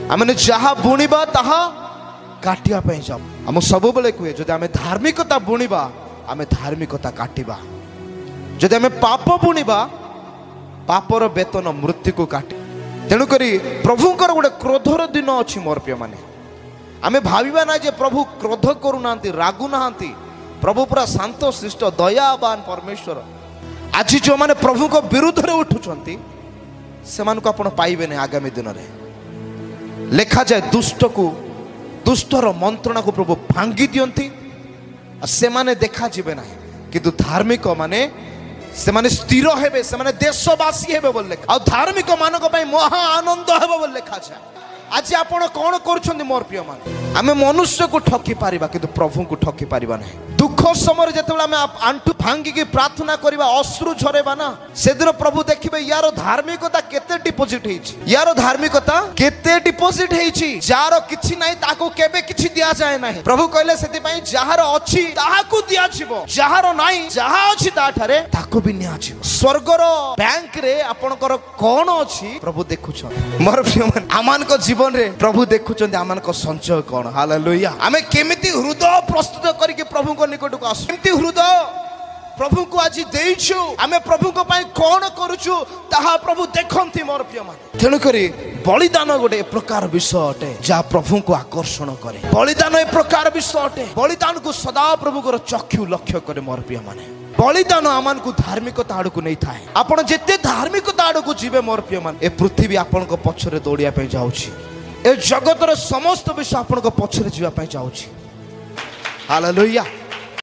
आमे जहा बुणीबा ताहा काटिया पे जाऊ। आम सब बेले कहे जदि आमे धार्मिकता बुणीबा आमे धार्मिकता काटिबा, जदि आमे पाप बुणीबा पापर वेतन मृत्यु को काटे। तेणुक प्रभुंकर गोटे क्रोधर दिन अच्छी मोर प्रिय माने, आमे भाविबा ना जे प्रभु क्रोध करूना रागु ना, प्रभु पूरा शांत शिष्ट दयावान परमेश्वर। आज जो माने प्रभु को विरुद्ध रे उठुचंती से मान को आपण पाइबे नहीं। आगामी दिन में लिखा जाए दुष्टर मंत्रणा को प्रभु भांगी दियंती से माने देखा जीवे ना, किंतु धार्मिक माने से माने स्थिर हेबे, से माने देशवासी हेबे बोल लेखा। आ धार्मिक मानक पई महा आनंद हेबे बोल लेखा जाए। आज आपण कोन करूछंती मोर प्रिय माने, आमे मनुष्य को ठकी पारिबा किंतु प्रभु को ठकी पारिबा नहीं। दुख समय जेतेबेला आमे आंठु भांगी की प्रार्थना करिबा अश्रु झरेबा ना, सेदिन प्रभु देखिबे यार धार्मिकता केते डिपोजिट हेछि, यार धार्मिकता केते डिपोजिट हेछि। जार किछि नाही ताको केबे किछि दिया जाय नाही। प्रभु कहले सेति पई जहार अछि ताहाकू दिया छिबो, जहार नाही जहा अछि ताठारे ताको भी निया छिबो। स्वर्गर बैंक रे आपनकर कोन अछि प्रभु देखुछन। मोर प्रिय मन आमान को जीवन रे प्रभु देखुछन आमान को संचय कोन। हालेलुया। आमे केमिति हृदय प्रस्तुत करके प्रभु को निकट को आसु, केमिति हृदय प्रभु को आज देइछु, आमे प्रभु को पई कोन करूछु ताहा प्रभु देखंती मोर प्रिय माने। तेणु करी बलिदान गोटे प्रकार विषय अटे जा प्रभु को आकर्षण करे। बलिदान ए प्रकार विषय अटे, बलिदान को सदा प्रभु को चक्षु लक्ष्य करे मोर प्रिय माने। बलिदान आमान को धार्मिकता आड़ को नहीं थाए। आपण जेते धार्मिकता आड़ को जीवे मोर प्रिय माने, ए पृथ्वी आपण को पछरे दौड़िया पे जाउछि, ए जगतर समस्त विषय आपण को पछरे जीवा पे जाउछि। हालेलुया।